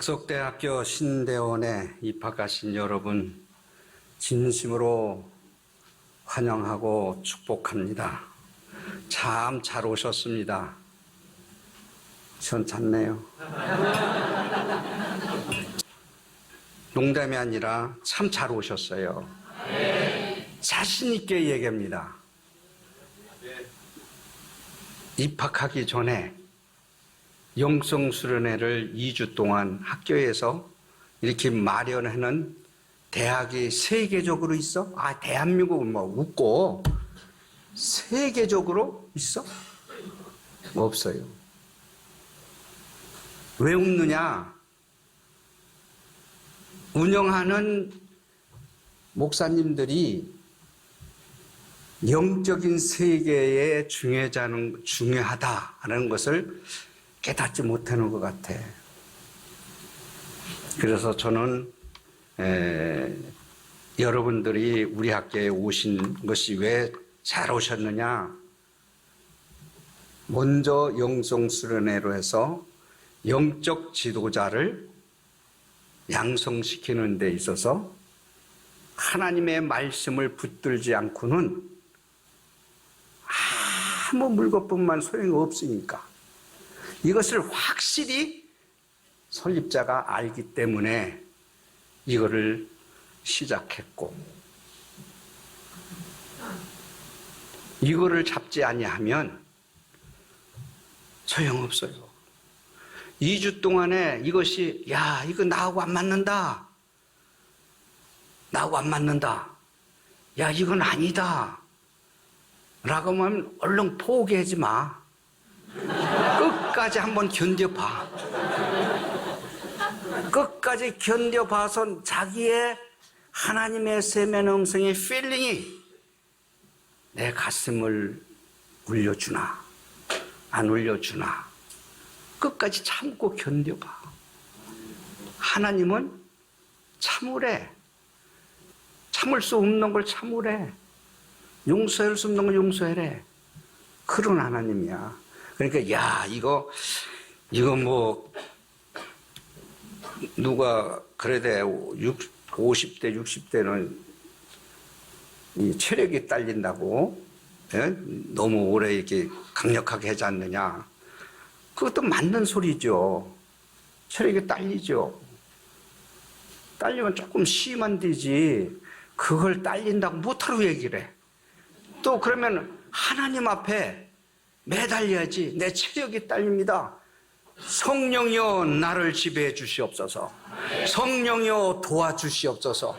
백석대학교 신대원에 입학하신 여러분 진심으로 환영하고 축복합니다. 참 잘 오셨습니다. 전 잤네요. 농담이 아니라 참 잘 오셨어요. 자신 있게 얘기합니다. 입학하기 전에 영성수련회를 2주 동안 학교에서 이렇게 마련하는 대학이 세계적으로 있어? 대한민국은 뭐 웃고 세계적으로 있어? 없어요. 왜 웃느냐? 운영하는 목사님들이 영적인 세계에 중요하다는 것을 깨닫지 못하는 것 같아. 그래서 저는 여러분들이 우리 학교에 오신 것이 왜 잘 오셨느냐? 먼저 영성수련회로 해서 영적 지도자를 양성시키는 데 있어서 하나님의 말씀을 붙들지 않고는 아무 물것뿐만 소용이 없으니까 이것을 확실히 설립자가 알기 때문에 이거를 시작했고, 이거를 잡지 아니하면 소용없어요. 2주 동안에 이것이 이거 나하고 안 맞는다. 나하고 안 맞는다. 이건 아니다. 라고 하면 얼른 포기하지 마. 끝까지 한번 견뎌봐. 끝까지 견뎌봐서 자기의 하나님의 세면 음성의 필링이 내 가슴을 울려주나 안 울려주나 끝까지 참고 견뎌봐. 하나님은 참으래. 참을 수 없는 걸 참으래. 용서할 수 없는 걸 용서해래. 그런 하나님이야. 그러니까 이거 뭐 누가 그래도 50대 60대는 이 체력이 딸린다고 너무 오래 이렇게 강력하게 하지 않느냐. 그것도 맞는 소리죠. 체력이 딸리죠. 딸리면 조금 쉬면 되지. 그걸 딸린다고 못하러 얘기를 해. 또 그러면 하나님 앞에 매달려야지. 내 체력이 딸립니다. 성령이여 나를 지배해 주시옵소서. 성령이여 도와주시옵소서.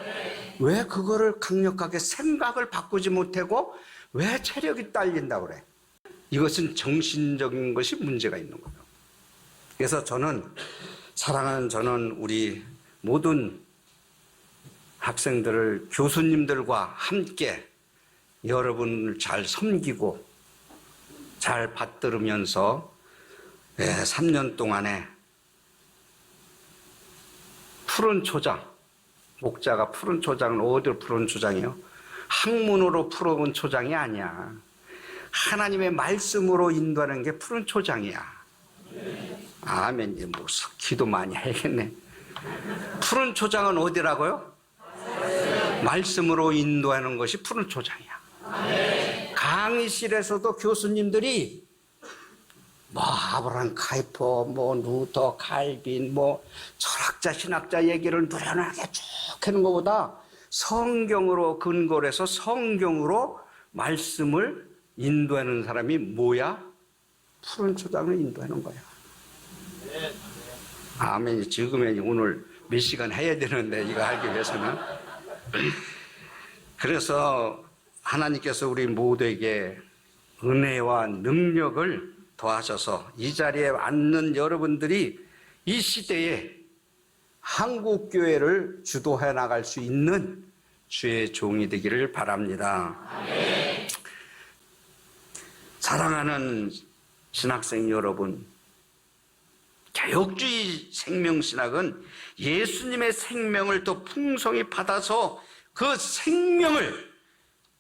왜 그거를 강력하게 생각을 바꾸지 못하고 왜 체력이 딸린다고 그래? 이것은 정신적인 것이 문제가 있는 거예요. 그래서 사랑하는 우리 모든 학생들을 교수님들과 함께 여러분을 잘 섬기고 잘 받들으면서 3년 동안에 푸른 초장, 목자가 푸른 초장은 어디로 푸른 초장이요? 학문으로 푸른 초장이 아니야. 하나님의 말씀으로 인도하는 게 푸른 초장이야. 아멘. 이제 뭐 기도 많이 해야겠네. 푸른 초장은 어디라고요? 말씀으로 인도하는 것이 푸른 초장이야. 강의실에서도 교수님들이 아브라함 카이퍼, 루터, 칼빈, 철학자, 신학자 얘기를 노련하게 쭉 하는 것보다 성경으로 근거를 해서 성경으로 말씀을 인도하는 사람이 뭐야? 푸른 초장을 인도하는 거야. 아멘. 지금은 오늘 몇 시간 해야 되는데 이거 하기 위해서는. 그래서 하나님께서 우리 모두에게 은혜와 능력을 더하셔서 이 자리에 앉는 여러분들이 이 시대에 한국교회를 주도해 나갈 수 있는 주의 종이 되기를 바랍니다. 아멘. 사랑하는 신학생 여러분, 개혁주의 생명신학은 예수님의 생명을 더 풍성히 받아서 그 생명을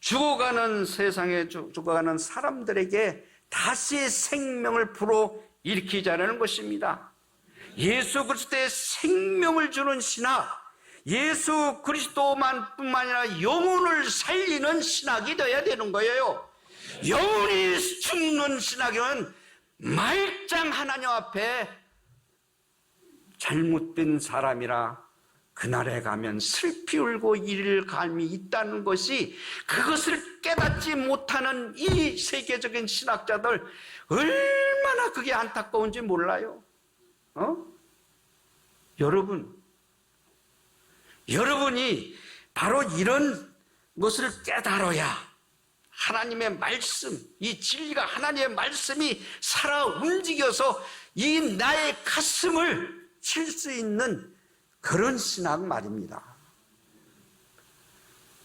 죽어가는 세상에 죽어가는 사람들에게 다시 생명을 불어일으키자는 것입니다. 예수 그리스도의 생명을 주는 신학, 예수 그리스도만 뿐만 아니라 영혼을 살리는 신학이 되어야 되는 거예요. 영혼이 죽는 신학은 말짱 하나님 앞에 잘못된 사람이라 그날에 가면 슬피 울고 이를 감이 있다는 것이, 그것을 깨닫지 못하는 이 세계적인 신학자들 얼마나 그게 안타까운지 몰라요. 여러분이 바로 이런 것을 깨달아야 하나님의 말씀, 이 진리가, 하나님의 말씀이 살아 움직여서 이 나의 가슴을 칠 수 있는 그런 신학 말입니다.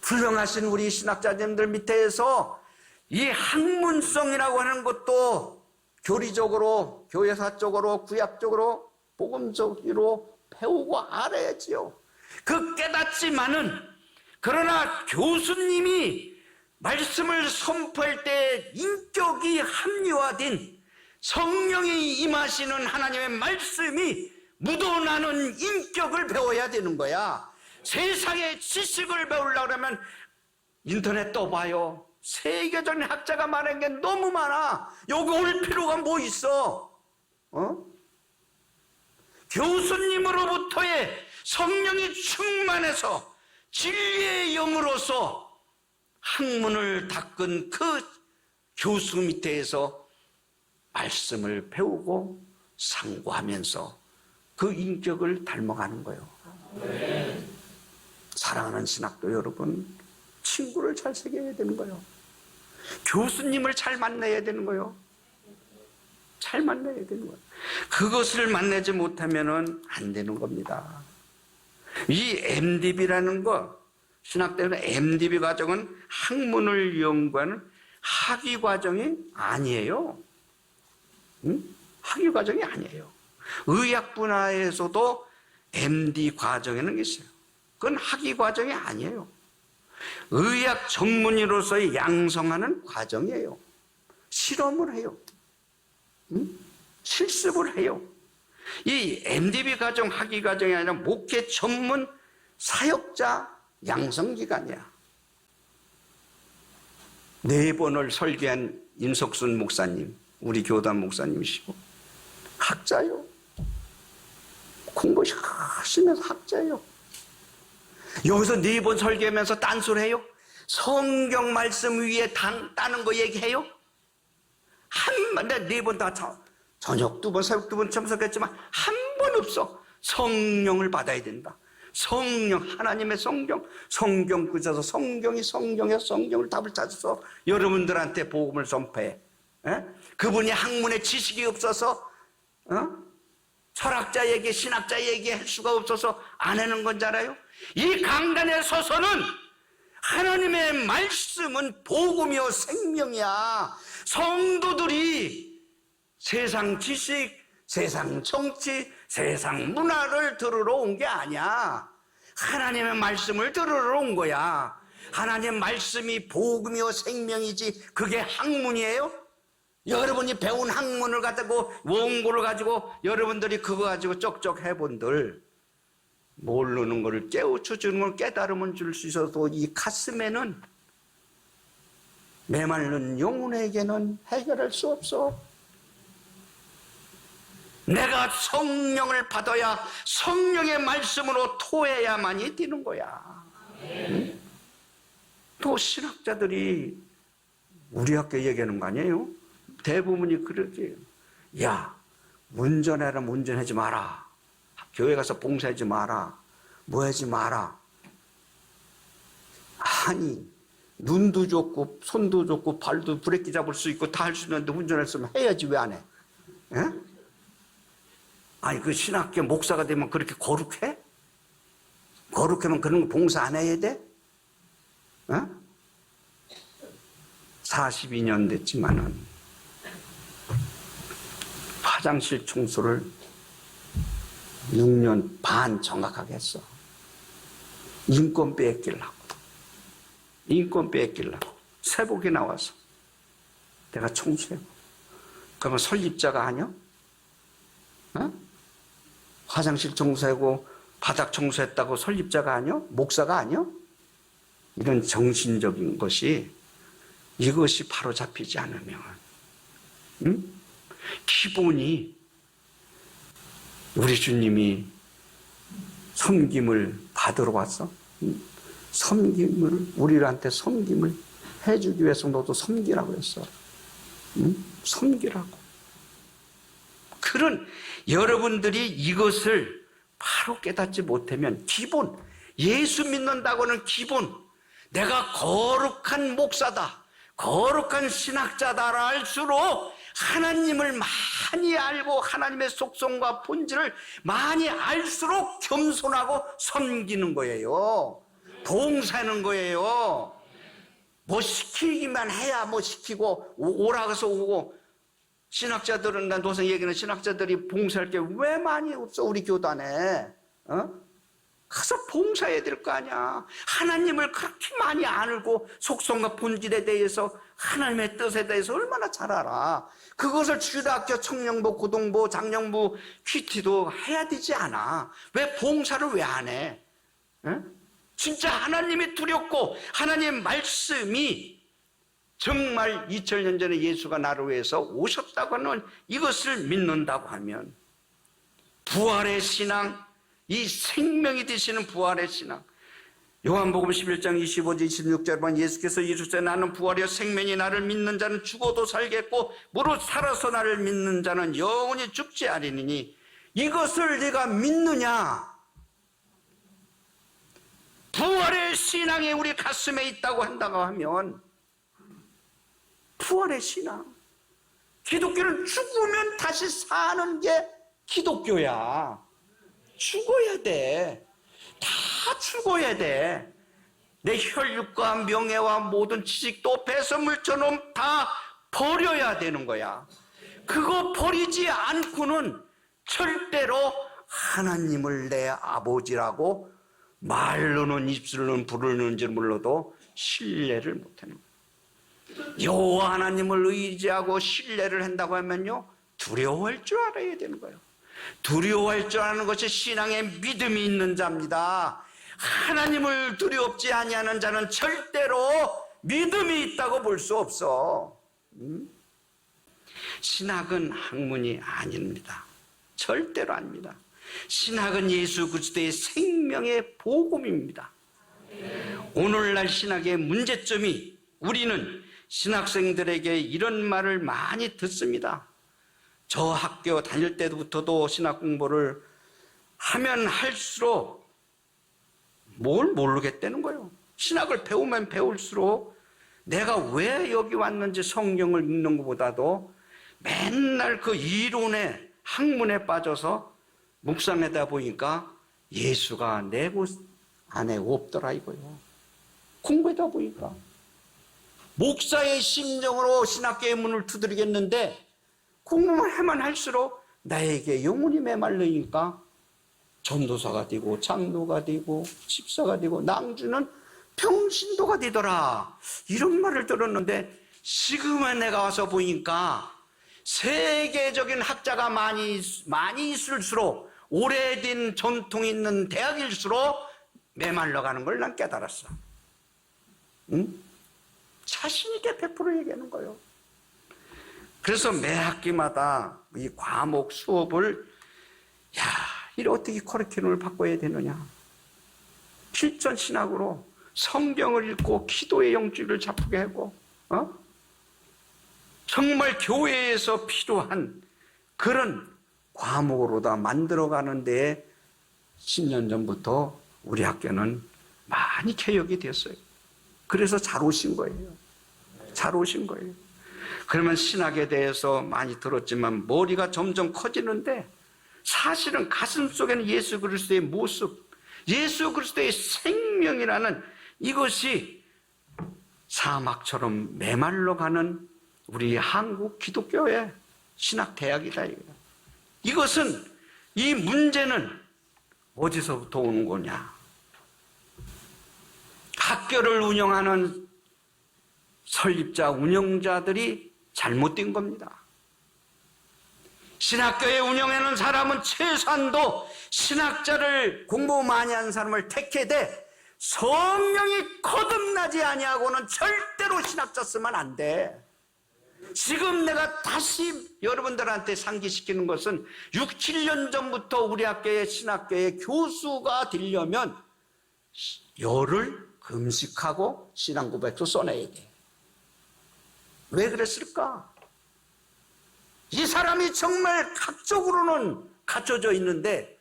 훌륭하신 우리 신학자님들 밑에서 이 학문성이라고 하는 것도 교리적으로, 교회사적으로, 구약적으로, 복음적으로 배우고 알아야지요. 그 깨닫지만은, 그러나 교수님이 말씀을 선포할 때 인격이 합리화된 성령이 임하시는 하나님의 말씀이 묻어나는 인격을 배워야 되는 거야. 세상의 지식을 배우려고 하면 인터넷 떠봐요. 세계적인 학자가 말한 게 너무 많아. 여기 올 필요가 뭐 있어? 교수님으로부터의 성령이 충만해서 진리의 영으로서 학문을 닦은 그 교수 밑에서 말씀을 배우고 상고하면서 그 인격을 닮아가는 거예요. 사랑하는 신학도 여러분, 친구를 잘 새겨야 되는 거예요. 교수님을 잘 만나야 되는 거예요. 잘 만나야 되는 거예요. 그것을 만나지 못하면 안 되는 겁니다. 이 MDB라는 거, 신학대는 MDB 과정은 학문을 연구하는 학위 과정이 아니에요. 학위 과정이 아니에요. 의학 분야에서도 MD 과정에는 있어요. 그건 학위 과정이 아니에요. 의학 전문의로서의 양성하는 과정이에요. 실험을 해요. 실습을 해요. 이 MDB 과정, 학위 과정이 아니라 목회 전문 사역자 양성 기간이야. 4번을 설계한 임석순 목사님, 우리 교단 목사님이시고 학자요. 공부 하시면서 학자예요. 여기서 4번 설계하면서 딴소리해요? 성경 말씀 위에 따는 거 얘기해요? 내가 4번 다 저녁 2번, 새벽 2번 참석했지만 한 번 없어. 성령을 받아야 된다. 성령, 하나님의 성경 그쳐서 성경이 성경의 성경을 답을 찾아서 여러분들한테 복음을 선포해. 그분이 학문의 지식이 없어서 철학자 얘기, 신학자 얘기 할 수가 없어서 안 하는 건 줄 알아요? 이 강단에 서서는 하나님의 말씀은 복음이요 생명이야. 성도들이 세상 지식, 세상 정치, 세상 문화를 들으러 온 게 아니야. 하나님의 말씀을 들으러 온 거야. 하나님의 말씀이 복음이요 생명이지 그게 학문이에요? 여러분이 배운 학문을 가지고 원고를 가지고 여러분들이 그거 가지고 쩍쩍 해본들 모르는 것을 깨우쳐 주는 걸 깨달음을 줄 수 있어도 이 가슴에는 메마른 영혼에게는 해결할 수 없어. 내가 성령을 받아야 성령의 말씀으로 토해야만이 되는 거야. 응? 또 신학자들이 우리 학교 얘기하는 거 아니에요? 대부분이 그러지. 야, 운전하라면 운전하지 마라. 교회 가서 봉사하지 마라. 뭐 하지 마라. 아니, 눈도 좋고 손도 좋고 발도 브레이크 잡을 수 있고 다 할 수 있는데 운전할 수 있으면 해야지 왜 안 해? 에? 아니 그 신학교 목사가 되면 그렇게 거룩해? 거룩하면 그런 거 봉사 안 해야 돼? 42년 됐지만은 화장실 청소를 6년 반 정확하게 했어. 인권 뺏기려고. 세복이 나와서 내가 청소해. 그러면 설립자가 아니야? 화장실 청소하고 바닥 청소했다고 설립자가 아니요? 목사가 아니요? 이런 정신적인 것이, 이것이 바로 잡히지 않으면, 기본이 우리 주님이 섬김을 받으러 왔어. 섬김을, 우리한테 섬김을 해주기 위해서 너도 섬기라고 했어. 섬기라고. 그런 여러분들이 이것을 바로 깨닫지 못하면, 기본, 예수 믿는다고는 기본, 내가 거룩한 목사다, 거룩한 신학자다라 할수록 하나님을 많이 알고 하나님의 속성과 본질을 많이 알수록 겸손하고 섬기는 거예요. 봉사하는 거예요. 뭐 시키기만 해야 뭐 시키고, 오라 그래서 오고. 신학자들은, 난 도성 얘기는 신학자들이 봉사할 게 왜 많이 없어, 우리 교단에. 가서 봉사해야 될 거 아니야. 하나님을 그렇게 많이 알고 속성과 본질에 대해서, 하나님의 뜻에 대해서 얼마나 잘 알아. 그것을 주일학교, 청년부, 고등부, 장년부, 퀴티도 해야 되지 않아. 왜 봉사를 왜 안 해? 진짜 하나님이 두렵고 하나님의 말씀이 정말 2000년 전에 예수가 나를 위해서 오셨다고 하는 이것을 믿는다고 하면, 부활의 신앙, 이 생명이 되시는 부활의 신앙, 요한복음 11장 25절 26절 보면 예수께서 이르시되 나는 부활이요 생명이, 나를 믿는 자는 죽어도 살겠고 무릇 살아서 나를 믿는 자는 영원히 죽지 아니니니, 이것을 네가 믿느냐? 부활의 신앙이 우리 가슴에 있다고 한다고 하면, 부활의 신앙, 기독교는 죽으면 다시 사는 게 기독교야. 죽어야 돼. 다 죽어야 돼. 내 혈육과 명예와 모든 지식도 배설물처럼 다 버려야 되는 거야. 그거 버리지 않고는 절대로 하나님을 내 아버지라고 말로는, 입술로는 부르는지 몰라도 신뢰를 못하는 거야. 여호와 하나님을 의지하고 신뢰를 한다고 하면요, 두려워할 줄 알아야 되는 거예요. 두려워할 줄 아는 것이 신앙의 믿음이 있는 자입니다. 하나님을 두렵지 아니하는 자는 절대로 믿음이 있다고 볼 수 없어. 신학은 학문이 아닙니다. 절대로 아닙니다. 신학은 예수 그리스도의 생명의 복음입니다. 오늘날 신학의 문제점이, 우리는 신학생들에게 이런 말을 많이 듣습니다. 저 학교 다닐 때부터도 신학 공부를 하면 할수록 뭘 모르겠다는 거예요. 신학을 배우면 배울수록 내가 왜 여기 왔는지 성경을 읽는 것보다도 맨날 그 이론에, 학문에 빠져서 묵상하다 보니까 예수가 내 곳 안에 없더라 이거예요. 공부하다 보니까. 목사의 심정으로 신학교의 문을 두드리겠는데 공부만 하면 할수록 나에게 영혼이 메말르니까 전도사가 되고 장로가 되고 집사가 되고 낭주는 평신도가 되더라, 이런 말을 들었는데, 지금은 내가 와서 보니까 세계적인 학자가 많이 있을수록, 오래된 전통이 있는 대학일수록 메말라가는 걸 난 깨달았어. 자신 있게 100% 얘기하는 거예요. 그래서 매 학기마다 이 과목 수업을, 이를 어떻게 커리큘럼을 바꿔야 되느냐, 실전 신학으로 성경을 읽고 기도의 영주를 잡게 하고, 정말 교회에서 필요한 그런 과목으로 다 만들어가는 데에 10년 전부터 우리 학교는 많이 개혁이 됐어요. 그래서 잘 오신 거예요. 잘 오신 거예요. 그러면 신학에 대해서 많이 들었지만 머리가 점점 커지는데, 사실은 가슴 속에는 예수 그리스도의 모습, 예수 그리스도의 생명이라는 이것이 사막처럼 메말라가는 우리 한국 기독교의 신학대학이다. 이것은, 이 문제는 어디서부터 오는 거냐? 학교를 운영하는 설립자, 운영자들이 잘못된 겁니다. 신학교에 운영하는 사람은 최소한도 신학자를 공부 많이 하는 사람을 택해야 돼. 성령이 거듭나지 아니하고는 절대로 신학자 쓰면 안 돼. 지금 내가 다시 여러분들한테 상기시키는 것은 6, 7년 전부터 우리 학교의 신학교의 교수가 되려면 열흘 금식하고 신앙고백서 써내야 돼. 왜 그랬을까? 이 사람이 정말 각적으로는 갖춰져 있는데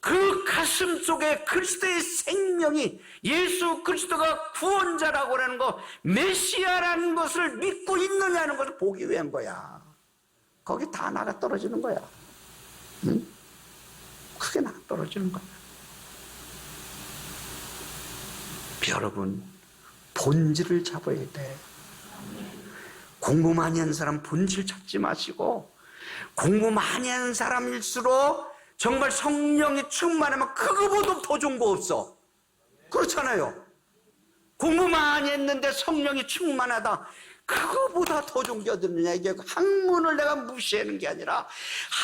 그 가슴 속에 그리스도의 생명이, 예수 그리스도가 구원자라고 하는 거, 메시아라는 것을 믿고 있느냐는 것을 보기 위한 거야. 거기 다 나가 떨어지는 거야. 응? 크게 나가 떨어지는 거야. 여러분, 본질을 잡아야 돼. 공부 많이 하는 사람 본질 찾지 마시고, 공부 많이 하는 사람일수록 정말 성령이 충만하면 그거보다 더 좋은 거 없어. 그렇잖아요. 공부 많이 했는데 성령이 충만하다, 그거보다 더 좋은 게 어딨느냐. 이게 학문을 내가 무시하는 게 아니라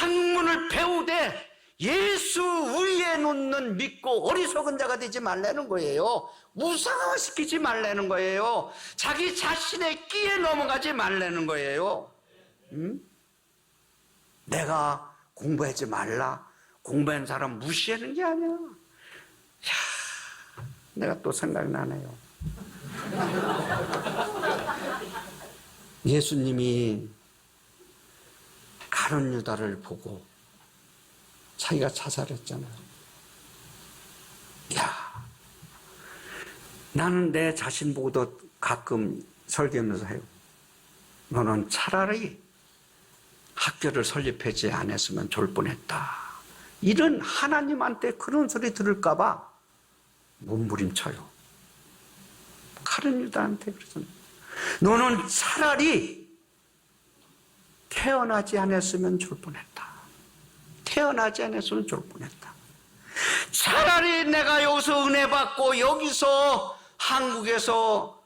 학문을 배우되 예수 위에 놓는 믿고 어리석은 자가 되지 말라는 거예요. 우상화시키지 말라는 거예요. 자기 자신의 끼에 넘어가지 말라는 거예요. 응? 내가 공부하지 말라, 공부한 사람 무시하는 게 아니야. 야, 내가 또 생각나네요. 예수님이 가룟 유다를 보고 자기가 자살했잖아요. 야, 나는 내 자신 보고도 가끔 설교하면서 해요. 너는 차라리 학교를 설립하지 않았으면 좋을 뻔했다. 이런 하나님한테 그런 소리 들을까봐 몸부림쳐요. 가룟 유다한테 그러잖아요. 너는 차라리 태어나지 않았으면 좋을 뻔했다. 태어나지 않았으면 좋을 뻔했다. 차라리 내가 여기서 은혜 받고 여기서 한국에서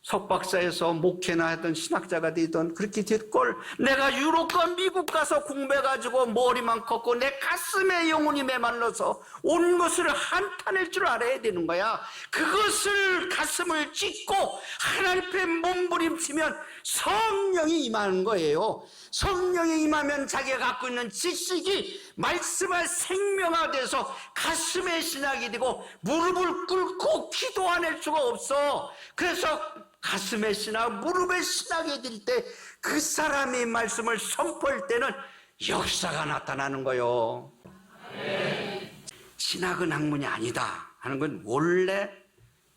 석박사에서 목회나 하던 신학자가 되던 그렇게 될걸, 내가 유럽과 미국 가서 공부해가지고 머리만 컸고 내 가슴에 영혼이 메말라서 온 것을 한탄할 줄 알아야 되는 거야. 그것을 가슴을 찢고 하나님 앞에 몸부림치면 성령이 임하는 거예요. 성령이 임하면 자기가 갖고 있는 지식이 말씀의 생명화돼서 가슴의 신학이 되고 무릎을 꿇고 기도 안 할 수가 없어. 그래서 가슴의 신학, 무릎의 신학이 될 때 그 사람이 말씀을 선포할 때는 역사가 나타나는 거요. 신학은 학문이 아니다 하는 건, 원래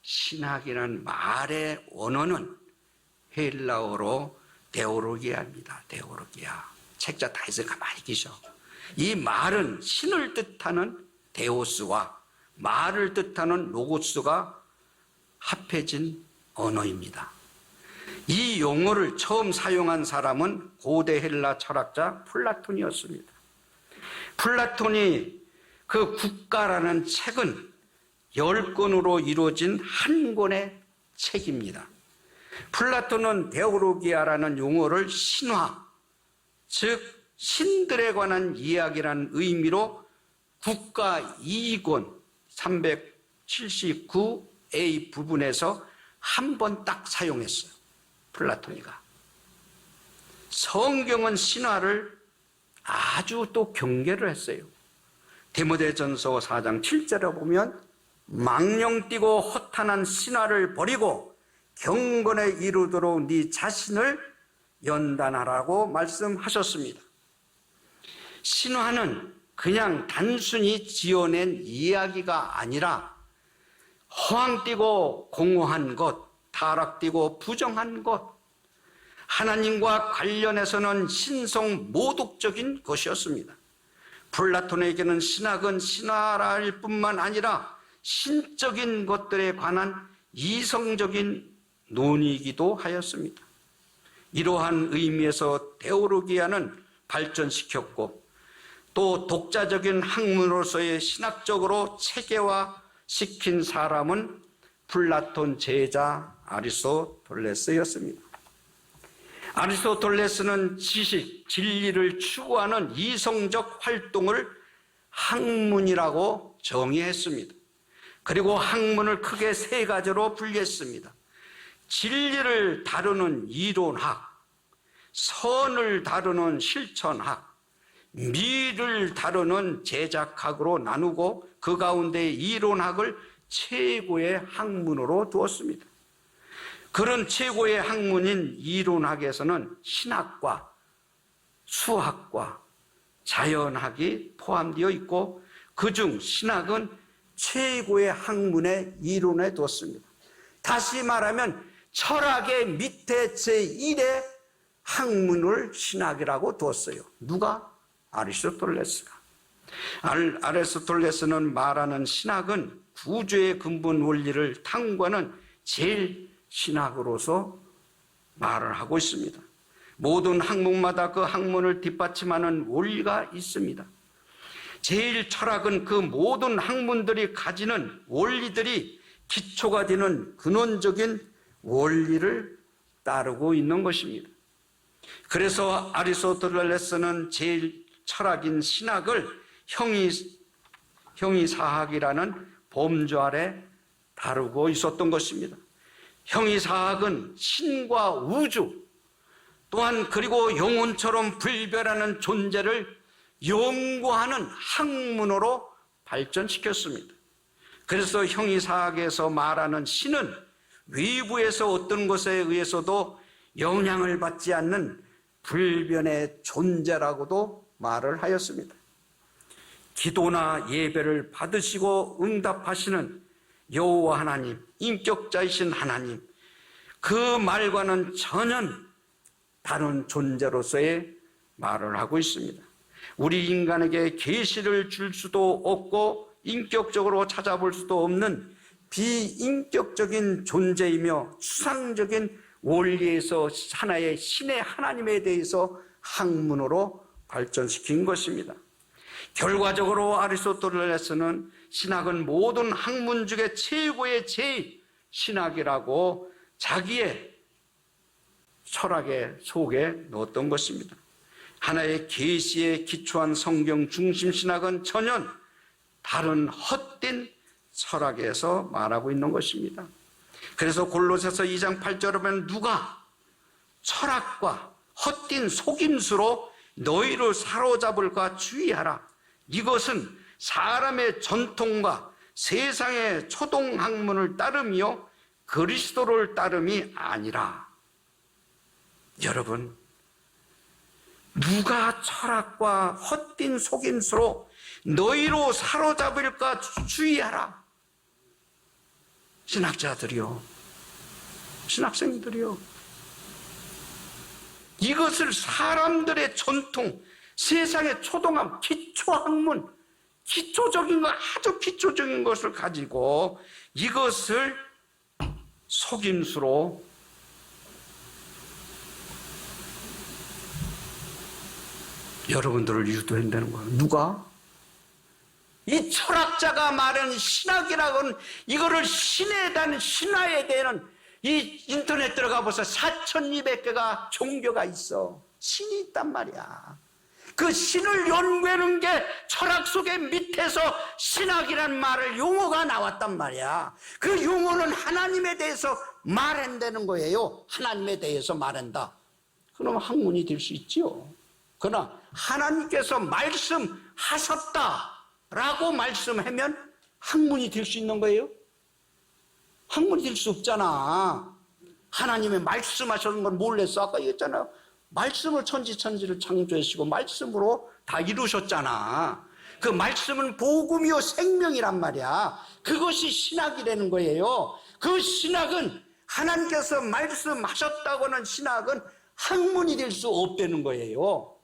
신학이라는 말의 원어는 헬라어로 데오로기아입니다. 데오로기아. 책자 다 해서 가만히 계셔. 이 말은 신을 뜻하는 데오스와 말을 뜻하는 로고스가 합해진 언어입니다. 이 용어를 처음 사용한 사람은 고대 헬라 철학자 플라톤이었습니다. 플라톤이 그 국가라는 책은 10권으로 이루어진 한 권의 책입니다. 플라톤은 데오로기아라는 용어를 신화, 즉 신들에 관한 이야기라는 의미로 국가 2권 379A 부분에서 한 번 딱 사용했어요. 플라토니가. 성경은 신화를 아주 또 경계를 했어요. 디모데전서 4장 7절에 보면 망령 뛰고 허탄한 신화를 버리고 경건에 이르도록 네 자신을 연단하라고 말씀하셨습니다. 신화는 그냥 단순히 지어낸 이야기가 아니라 허황 뛰고 공허한 것, 타락 뛰고 부정한 것, 하나님과 관련해서는 신성 모독적인 것이었습니다. 플라톤에게는 신학은 신화일 뿐만 아니라 신적인 것들에 관한 이성적인 논의이기도 하였습니다. 이러한 의미에서 데오로기아는 발전시켰고, 또 독자적인 학문으로서의 신학적으로 체계화시킨 사람은 플라톤 제자 아리스토텔레스였습니다. 아리스토텔레스는 지식, 진리를 추구하는 이성적 활동을 학문이라고 정의했습니다. 그리고 학문을 크게 세 가지로 분류했습니다. 진리를 다루는 이론학, 선을 다루는 실천학, 미를 다루는 제작학으로 나누고 그 가운데 이론학을 최고의 학문으로 두었습니다. 그런 최고의 학문인 이론학에서는 신학과 수학과 자연학이 포함되어 있고 그중 신학은 최고의 학문의 이론에 두었습니다. 다시 말하면 철학의 밑에 제1의 학문을 신학이라고 두었어요. 누가? 아리스토텔레스가. 아리스토텔레스는 말하는 신학은 구조의 근본 원리를 탐구하는 제일 신학으로서 말을 하고 있습니다. 모든 학문마다 그 학문을 뒷받침하는 원리가 있습니다. 제일 철학은 그 모든 학문들이 가지는 원리들이 기초가 되는 근원적인 원리를 따르고 있는 것입니다. 그래서 아리스토텔레스는 제일 철학인 신학을 형이사학이라는 범주 아래 다루고 있었던 것입니다. 형이사학은 신과 우주 또한 그리고 영혼처럼 불별하는 존재를 연구하는 학문으로 발전시켰습니다. 그래서 형이사학에서 말하는 신은 외부에서 어떤 것에 의해서도 영향을 받지 않는 불변의 존재라고도 말을 하였습니다. 기도나 예배를 받으시고 응답하시는 여호와 하나님, 인격자이신 하나님, 그 말과는 전혀 다른 존재로서의 말을 하고 있습니다. 우리 인간에게 계시를 줄 수도 없고 인격적으로 찾아볼 수도 없는 비인격적인 존재이며 추상적인 원리에서 하나의 신의 하나님에 대해서 학문으로 발전시킨 것입니다. 결과적으로 아리스토텔레스는 신학은 모든 학문 중에 최고의 신학이라고 자기의 철학의 속에 넣었던 것입니다. 하나의 계시에 기초한 성경 중심 신학은 전혀 다른 헛된 철학에서 말하고 있는 것입니다. 그래서 골로새서 2장 8절에 보면 누가 철학과 헛된 속임수로 너희를 사로잡을까 주의하라. 이것은 사람의 전통과 세상의 초동학문을 따름이요 그리스도를 따름이 아니라. 여러분, 누가 철학과 헛된 속임수로 너희로 사로잡을까 주의하라. 신학자들이요, 신학생들이요, 이것을 사람들의 전통, 세상의 초동학, 기초학문, 기초적인 것, 아주 기초적인 것을 가지고 이것을 속임수로 여러분들을 유도한다는 거예요. 누가? 이 철학자가 말하는 신학이라고는 이거를 신에 대한 신화에 대한 이 인터넷 들어가 보세요. 4,200개가 종교가 있어. 신이 있단 말이야. 그 신을 연구하는 게 철학 속의 밑에서 신학이란 말을 용어가 나왔단 말이야. 그 용어는 하나님에 대해서 말한다는 거예요. 하나님에 대해서 말한다. 그럼 학문이 될 수 있지요. 그러나 하나님께서 말씀하셨다라고 말씀하면 학문이 될 수 있는 거예요? 학문이 될 수 없잖아. 하나님이 말씀하셨는 건 몰랐어. 아까 얘기했잖아요. 말씀을 천지를 창조하시고 말씀으로 다 이루셨잖아. 그 말씀은 복음이요 생명이란 말이야. 그것이 신학이라는 거예요. 그 신학은 하나님께서 말씀하셨다고 하는 신학은 학문이 될 수 없다는 거예요.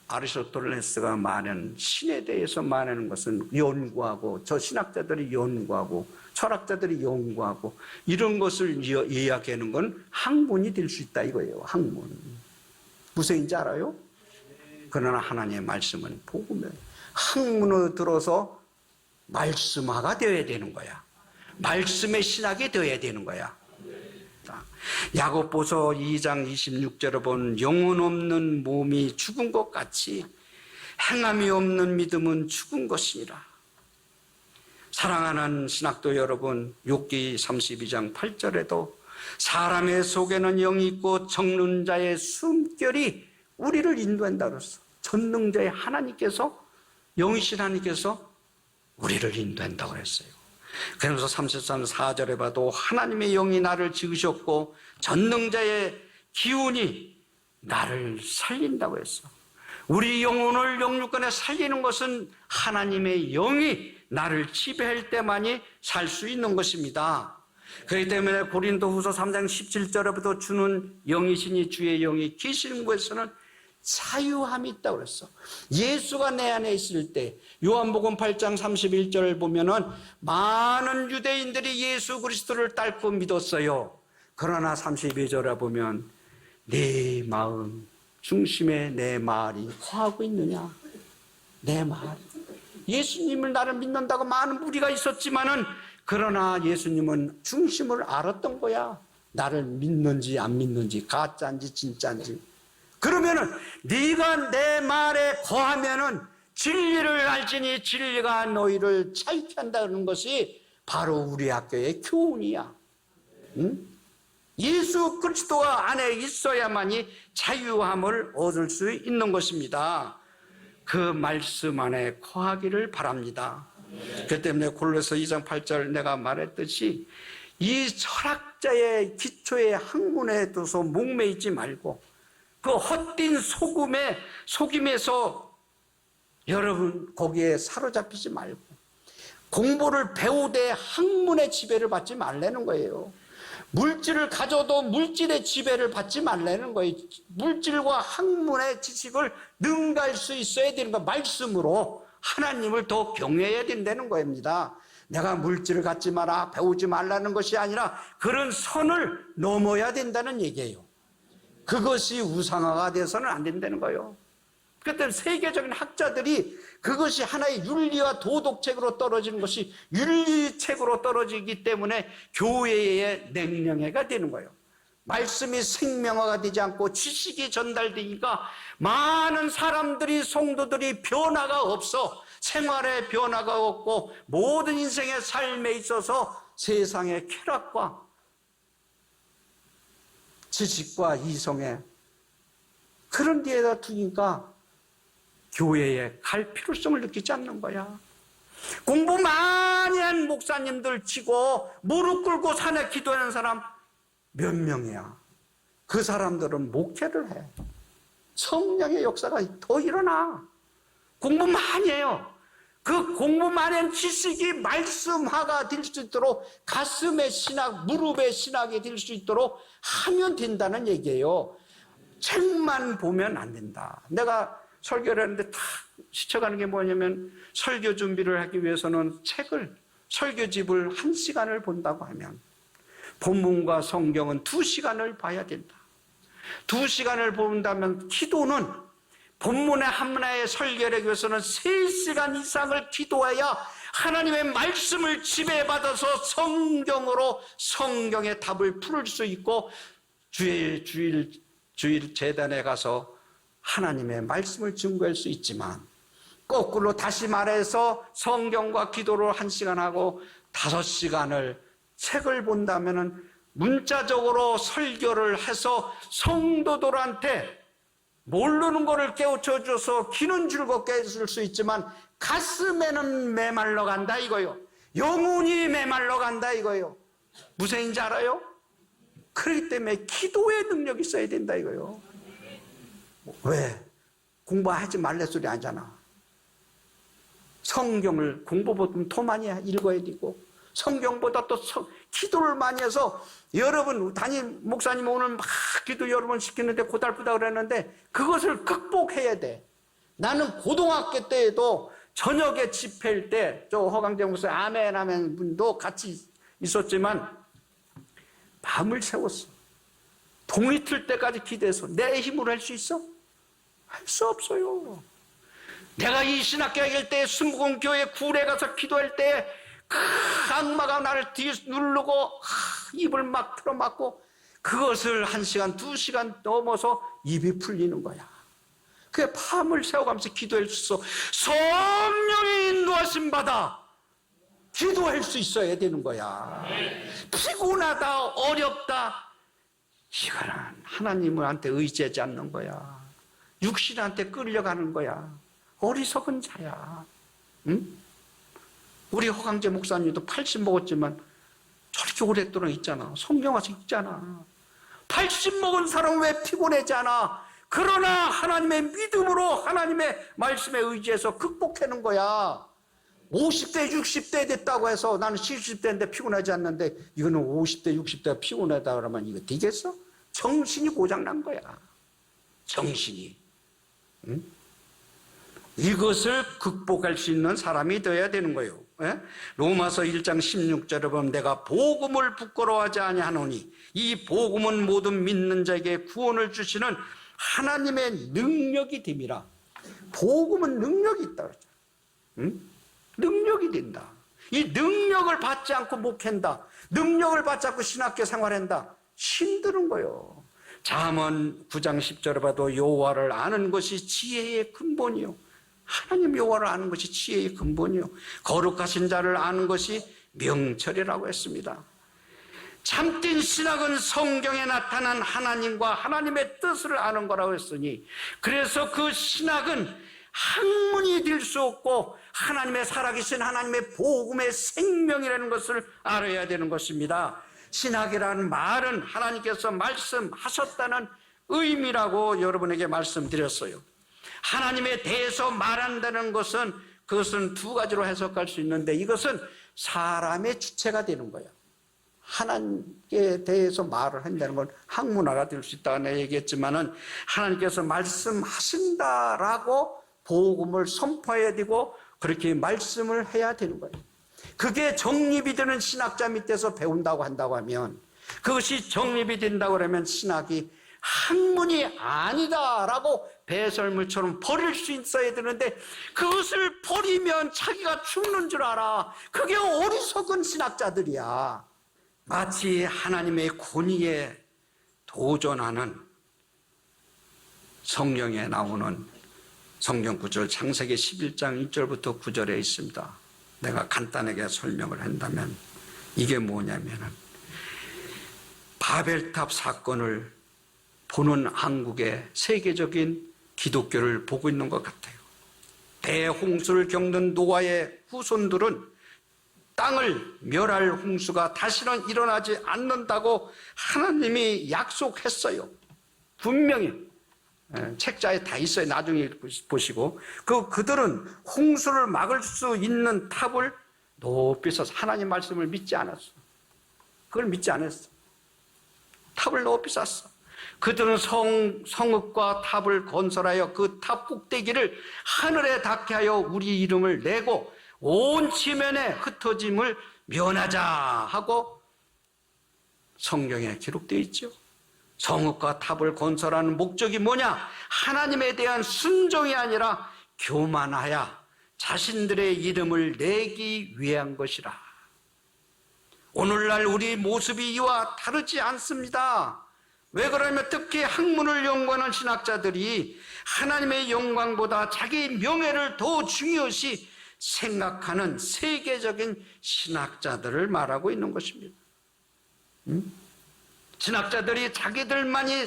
아리스토텔레스가 말하는 신에 대해서 말하는 것은 연구하고 저 신학자들이 연구하고 철학자들이 연구하고 이런 것을 이야기하는 건 학문이 될 수 있다 이거예요. 학문. 무슨 얘기인지 알아요? 그러나 하나님의 말씀은 복음이에요. 학문을 들어서 말씀화가 되어야 되는 거야. 말씀의 신학이 되어야 되는 거야. 말합니다. 야고보서 2장 26절에 보면 영혼 없는 몸이 죽은 것 같이 행함이 없는 믿음은 죽은 것이니라. 사랑하는 신학도 여러분, 욥기 32장 8절에도 사람의 속에는 영이 있고 적능자의 숨결이 우리를 인도한다 그랬어. 전능자의 하나님께서, 영이신 하나님께서 우리를 인도한다고 그랬어요. 그러면서 33, 4절에 봐도 하나님의 영이 나를 지으셨고 전능자의 기운이 나를 살린다고 했어. 우리 영혼을 영육간에 살리는 것은 하나님의 영이 나를 지배할 때만이 살 수 있는 것입니다. 그렇기 때문에 고린도후서 3장 17절에부터 주는 영이시니 주의 영이 계시는 곳에서는 자유함이 있다고 그랬어. 예수가 내 안에 있을 때 요한복음 8장 31절을 보면은 많은 유대인들이 예수 그리스도를 딸고 믿었어요. 그러나 32절에 보면 내 마음 중심에 내 말이 거하고 있느냐. 내 말. 예수님을 나를 믿는다고 많은 무리가 있었지만은 그러나 예수님은 중심을 알았던 거야. 나를 믿는지 안 믿는지, 가짜인지 진짜인지. 그러면은 네가 내 말에 거하면은 진리를 알지니 진리가 너희를 자유케 한다는 것이 바로 우리 학교의 교훈이야. 응? 예수 그리스도가 안에 있어야만이 자유함을 얻을 수 있는 것입니다. 그 말씀 안에 거하기를 바랍니다. 그 때문에 골로새 2장 8절 내가 말했듯이 이 철학자의 기초의 학문에 둬서 목매이지 말고 그 헛된 속임에서 여러분 거기에 사로잡히지 말고 공부를 배우되 학문의 지배를 받지 말라는 거예요. 물질을 가져도 물질의 지배를 받지 말라는 거예요. 물질과 학문의 지식을 능가할 수 있어야 되는 거. 말씀으로 하나님을 더 경외해야 된다는 겁니다. 내가 물질을 갖지 마라, 배우지 말라는 것이 아니라 그런 선을 넘어야 된다는 얘기예요. 그것이 우상화가 돼서는 안 된다는 거예요. 그때 세계적인 학자들이 그것이 하나의 윤리와 도덕책으로 떨어지는 것이 윤리책으로 떨어지기 때문에 교회의 냉령해가 되는 거예요. 말씀이 생명화가 되지 않고 지식이 전달되니까 많은 사람들이, 성도들이 변화가 없어. 생활에 변화가 없고 모든 인생의 삶에 있어서 세상의 쾌락과 지식과 이성에 그런 데에다 두니까 교회에 갈 필요성을 느끼지 않는 거야. 공부 많이 한 목사님들 치고 무릎 꿇고 산에 기도하는 사람 몇 명이야. 그 사람들은 목회를 해. 성령의 역사가 더 일어나. 공부 많이 해요. 그 공부 많이 한 지식이 말씀화가 될 수 있도록 가슴의 신학, 무릎의 신학이 될 수 있도록 하면 된다는 얘기예요. 책만 보면 안 된다. 내가 설교를 했는데 다 스쳐가는 게 뭐냐면 설교 준비를 하기 위해서는 설교집을 1시간을 본다고 하면 본문과 성경은 2시간을 봐야 된다. 2시간을 본다면 기도는 본문의 하나의 설교를 하기 위해서는 3시간 이상을 기도해야 하나님의 말씀을 지배받아서 성경으로 성경의 답을 풀을 수 있고 주일 재단에 가서 하나님의 말씀을 증거할 수 있지만 거꾸로 다시 말해서 성경과 기도를 1시간 하고 5시간을 책을 본다면 문자적으로 설교를 해서 성도들한테 모르는 것을 깨우쳐줘서 귀는 즐겁게 해줄 수 있지만 가슴에는 메말라 간다 이거요. 영혼이 메말라 간다 이거요. 무슨 얘기인지 알아요? 그렇기 때문에 기도의 능력이 있어야 된다 이거요. 왜? 공부하지 말래 소리 하잖아. 성경을 공부보다 더 많이 읽어야 되고 성경보다 또 기도를 많이 해서 여러분 담임 목사님 오늘 막 기도 여러 번 시키는데 고달프다 그랬는데 그것을 극복해야 돼. 나는 고등학교 때에도 저녁에 집회일 때 저 허강대 목사 아멘 하면 분도 같이 있었지만 밤을 새웠어. 동이 틀 때까지 기도해서 내 힘으로 할 수 있어? 할 수 없어요. 내가 이 신학교일 때 순복음교회 굴에 가서 기도할 때 그 악마가 나를 뒤에 누르고 입을 막 틀어막고 그것을 1시간, 2시간 넘어서 입이 풀리는 거야. 그게 밤을 새워가면서 기도할 수 있어. 성령의 인도하심 받아 기도할 수 있어야 되는 거야. 피곤하다, 어렵다, 이거는 하나님한테 의지하지 않는 거야. 육신한테 끌려가는 거야. 어리석은 자야. 응? 우리 허강재 목사님도 80 먹었지만 저렇게 오랫동안 있잖아. 성경 와서 읽잖아. 80 먹은 사람은 왜 피곤하지 않아? 그러나 하나님의 믿음으로 하나님의 말씀에 의지해서 극복하는 거야. 50대 60대 됐다고 해서 나는 70대인데 피곤하지 않는데 이거는 50대 60대가 피곤하다 그러면 이거 되겠어? 정신이 고장난 거야. 정신이. 응? 이것을 극복할 수 있는 사람이 되어야 되는 거예요. 예? 로마서 1장 16절에 보면 내가 복음을 부끄러워하지 아니하노니 이 복음은 모든 믿는 자에게 구원을 주시는 하나님의 능력이 됨이라. 복음은 능력이 있다 그러죠. 응? 능력이 된다. 이 능력을 받지 않고 목한다. 능력을 받지 않고 신학교 생활한다. 힘드는 거예요. 잠언 9장 10절에 봐도 여호와를 아는 것이 지혜의 근본이요. 하나님 여호와를 아는 것이 지혜의 근본이요. 거룩하신 자를 아는 것이 명철이라고 했습니다. 참된 신학은 성경에 나타난 하나님과 하나님의 뜻을 아는 거라고 했으니 그래서 그 신학은 학문이 될 수 없고 하나님의 살아계신 하나님의 복음의 생명이라는 것을 알아야 되는 것입니다. 신학이라는 말은 하나님께서 말씀하셨다는 의미라고 여러분에게 말씀드렸어요. 하나님에 대해서 말한다는 것은 그것은 두 가지로 해석할 수 있는데 이것은 사람의 주체가 되는 거예요. 하나님께 대해서 말을 한다는 건 학문화가 될 수 있다고 내가 얘기했지만은 하나님께서 말씀하신다라고 복음을 선포해야 되고 그렇게 말씀을 해야 되는 거예요. 그게 정립이 되는 신학자 밑에서 배운다고 한다고 하면 그것이 정립이 된다고 그러면 신학이 학문이 아니다라고 배설물처럼 버릴 수 있어야 되는데 그것을 버리면 자기가 죽는 줄 알아. 그게 어리석은 신학자들이야. 마치 하나님의 권위에 도전하는 성경에 나오는 성경 구절 창세기 11장 1절부터 9절에 있습니다. 내가 간단하게 설명을 한다면 이게 뭐냐면은 바벨탑 사건을 보는 한국의 세계적인 기독교를 보고 있는 것 같아요. 대홍수를 겪는 노아의 후손들은 땅을 멸할 홍수가 다시는 일어나지 않는다고 하나님이 약속했어요. 분명히 책자에 다 있어요. 나중에 보시고 그들은 홍수를 막을 수 있는 탑을 높이 써서 하나님 말씀을 믿지 않았어. 그걸 믿지 않았어. 탑을 높이 쌓았어. 그들은 성읍과 탑을 건설하여 그 탑 꼭대기를 하늘에 닿게 하여 우리 이름을 내고 온 지면에 흩어짐을 면하자 하고 성경에 기록되어 있죠. 성읍과 탑을 건설하는 목적이 뭐냐? 하나님에 대한 순종이 아니라 교만하여 자신들의 이름을 내기 위한 것이라. 오늘날 우리 모습이 이와 다르지 않습니다. 왜 그러냐면 특히 학문을 연구하는 신학자들이 하나님의 영광보다 자기 명예를 더 중요시 생각하는 세계적인 신학자들을 말하고 있는 것입니다. 신학자들이 자기들만이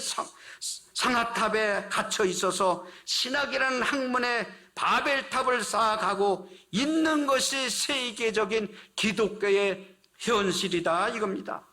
상아탑에 갇혀 있어서 신학이라는 학문에 바벨탑을 쌓아가고 있는 것이 세계적인 기독교의 현실이다 이겁니다.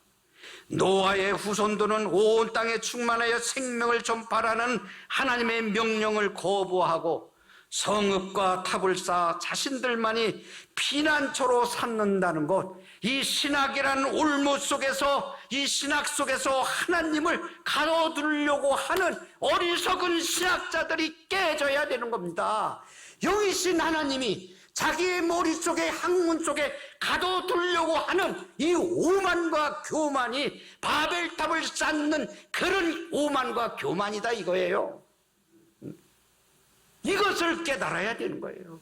노아의 후손들은 온 땅에 충만하여 생명을 전파하는 하나님의 명령을 거부하고 성읍과 탑을 쌓아 자신들만이 피난처로 삼는다는 것, 이 신학이라는 올무 속에서 이 신학 속에서 하나님을 가둬두려고 하는 어리석은 신학자들이 깨져야 되는 겁니다. 영이신 하나님이 자기의 머릿속에 학문 속에 가둬두려고 하는 이 오만과 교만이 바벨탑을 쌓는 그런 오만과 교만이다 이거예요. 이것을 깨달아야 되는 거예요.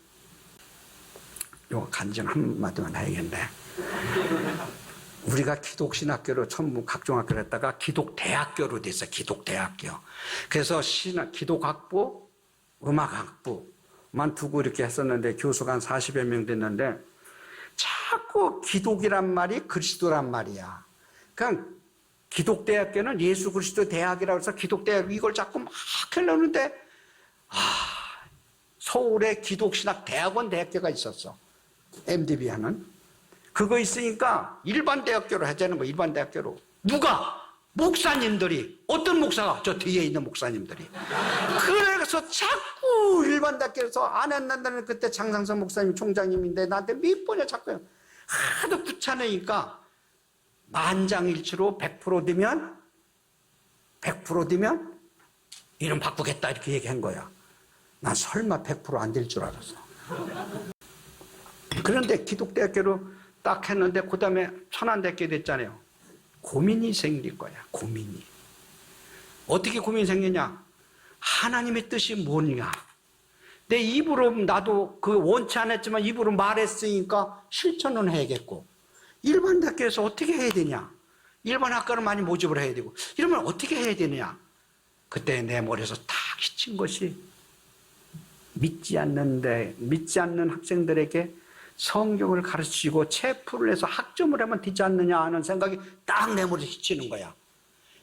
요 간증 한마디만 해야겠네. 우리가 기독신학교로 전부 각종 학교를 했다가 기독대학교로 됐어요. 기독대학교. 그래서 기독학부, 음악학부만 두고 이렇게 했었는데 교수가 한 40여 명 됐는데 자꾸 기독이란 말이 그리스도란 말이야. 그러니까 기독대학교는 예수 그리스도 대학이라고 해서 기독대학 이걸 자꾸 막 하려는데 서울에 기독신학대학원 대학교가 있었어. MDB 하는. 그거 있으니까 일반 대학교로 하자는 거야. 일반 대학교로. 누가? 목사님들이. 어떤 목사가? 저 뒤에 있는 목사님들이. 그래서 자꾸 일반 대학교에서 안 한다는 그때 장상선 목사님 총장님인데 나한테 몇 번이나 자꾸 하도 귀찮으니까 만장일치로 100% 되면 이름 바꾸겠다 이렇게 얘기한 거야. 난 설마 100% 안 될 줄 알았어. 그런데 기독대학교로 딱 했는데 그 다음에 천안대학교 됐잖아요. 고민이 생긴 거야. 고민이. 어떻게 고민이 생기냐? 하나님의 뜻이 뭐냐? 내 입으로 나도 그 원치 않았지만 입으로 말했으니까 실천은 해야겠고 일반 학교에서 어떻게 해야 되냐? 일반 학교는 많이 모집을 해야 되고 이러면 어떻게 해야 되느냐? 그때 내 머리에서 탁 스친 것이 믿지 않는 학생들에게 성경을 가르치고 체풀을 해서 학점을 하면 되지 않느냐 하는 생각이 딱 내 머리에 스치는 거야.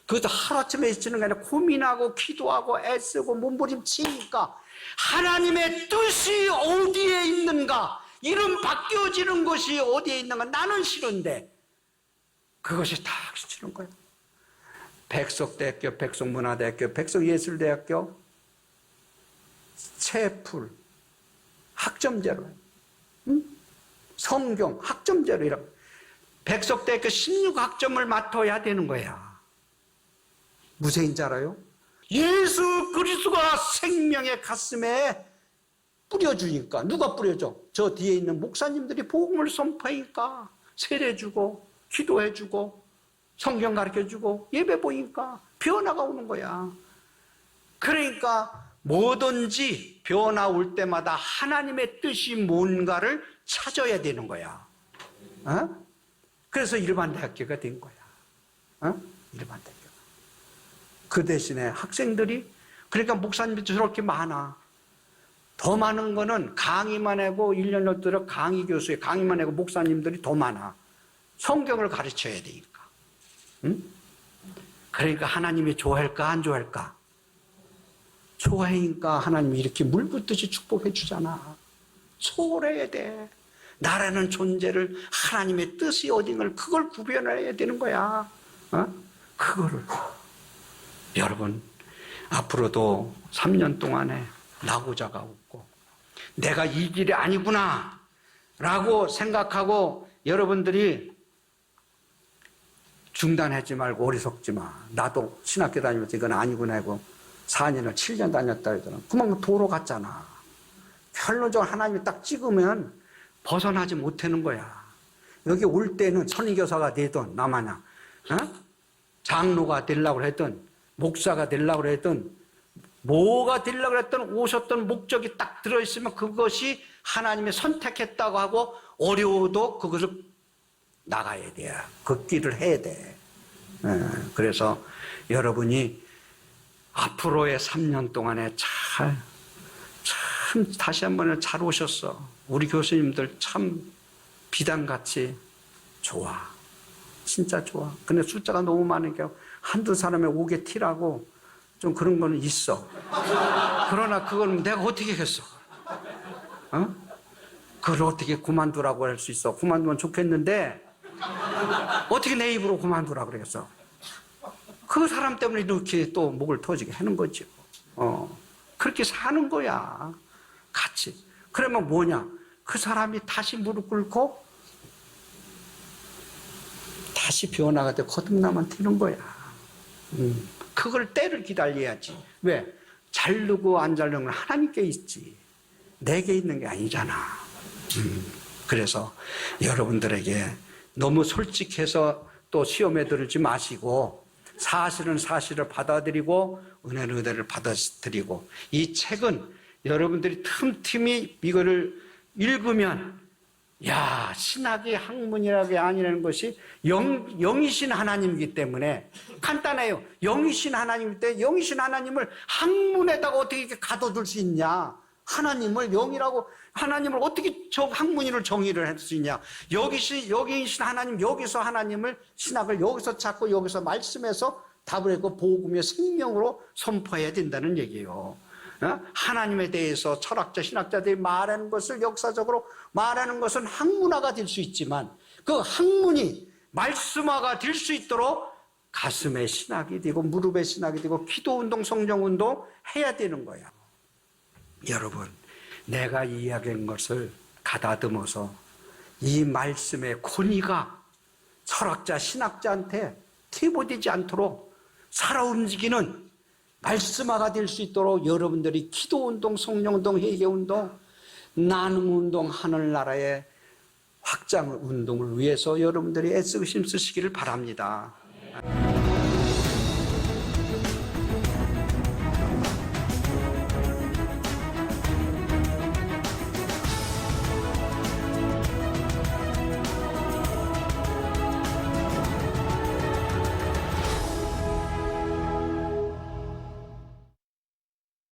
그것도 하루아침에 스치는 게 아니라 고민하고 기도하고 애쓰고 몸부림치니까 하나님의 뜻이 어디에 있는가? 이름 바뀌어지는 것이 어디에 있는가? 나는 싫은데 그것이 딱 스치는 거야. 백석대학교, 백석문화대학교, 백석예술대학교 체풀 학점제로 성경 학점제로 이라고 백석대학교 16학점을 맡아야 되는 거야. 무슨 줄 알아요? 예수 그리스도가 생명의 가슴에 뿌려주니까. 누가 뿌려줘? 저 뒤에 있는 목사님들이 복음을 선포하니까 세례주고 기도해주고 성경 가르쳐주고 예배 보니까 변화가 오는 거야. 그러니까 뭐든지 변화 올 때마다 하나님의 뜻이 뭔가를 찾아야 되는 거야. 그래서 일반 대학교가 된 거야. 일반 대학교. 그 대신에 학생들이 그러니까 목사님들이 저렇게 많아. 더 많은 거는 강의만 하고 1년을 들어 강의 교수에 강의만 하고 목사님들이 더 많아. 성경을 가르쳐야 되니까. 그러니까 하나님이 좋아할까 안 좋아할까? 좋아하니까 하나님이 이렇게 물 붓듯이 축복해 주잖아. 소홀해야 돼. 나라는 존재를 하나님의 뜻이 어딘가를 그걸 구별해야 되는 거야. 그거를. 여러분 앞으로도 3년 동안에 나고자가 없고 내가 이 길이 아니구나 라고 생각하고 여러분들이 중단하지 말고 어리석지 마. 나도 신학교 다니면서 이건 아니구나 하고 4년을 7년 다녔다 그러잖아. 그만 도로 갔잖아. 결론적으로 하나님이 딱 찍으면 벗어나지 못하는 거야. 여기 올 때는 선교사가 되든 나마냥 장로가 되려고 했든 목사가 되려고 했든 뭐가 되려고 했든 오셨던 목적이 딱 들어있으면 그것이 하나님이 선택했다고 하고 어려워도 그것을 나가야 돼. 그 길을 해야 돼. 그래서 여러분이 앞으로의 3년 동안에 참 다시 한번 잘 오셨어. 우리 교수님들 참 비단같이 좋아. 진짜 좋아. 근데 숫자가 너무 많으니까 한두 사람의 옥에 티라고 좀 그런 거는 있어. 그러나 그건 내가 어떻게 하겠어? 그걸 어떻게 그만두라고 할 수 있어? 그만두면 좋겠는데 어떻게 내 입으로 그만두라고 그러겠어? 그 사람 때문에 이렇게 또 목을 터지게 하는 거지. 그렇게 사는 거야. 같이. 그러면 뭐냐? 그 사람이 다시 무릎 꿇고 다시 변화가 돼 거듭나면 되는 거야. 그걸 때를 기다려야지. 왜? 자르고 안 자르는 건 하나님께 있지. 내게 있는 게 아니잖아. 그래서 여러분들에게 너무 솔직해서 또 시험에 들지 마시고 사실은 사실을 받아들이고 은혜는 은혜를 받아들이고 이 책은 여러분들이 틈틈이 이거를 읽으면 야, 신학이 학문이라는 게 아니라는 것이 영이신 하나님이기 때문에 간단해요. 영이신 하나님일 때 영이신 하나님을 학문에다가 어떻게 이렇게 가둬둘 수 있냐? 하나님을 영이라고 하나님을 어떻게 학문이를 정의를 할 수 있냐? 여기신 하나님, 여기서 하나님을 신학을 여기서 찾고 여기서 말씀해서 답을 했고 복음의 생명으로 선포해야 된다는 얘기예요. 하나님에 대해서 철학자, 신학자들이 말하는 것을 역사적으로 말하는 것은 학문화가 될 수 있지만 그 학문이 말씀화가 될 수 있도록 가슴에 신학이 되고 무릎에 신학이 되고 기도운동, 성령운동 해야 되는 거야. 여러분, 내가 이야기한 것을 가다듬어서 이 말씀의 권위가 철학자, 신학자한테 퇴보되지 않도록 살아 움직이는 말씀화가 될 수 있도록 여러분들이 기도운동, 성령운동, 회개운동, 나눔운동, 하늘나라의 확장 운동을 위해서 여러분들이 애쓰고 힘쓰시기를 바랍니다.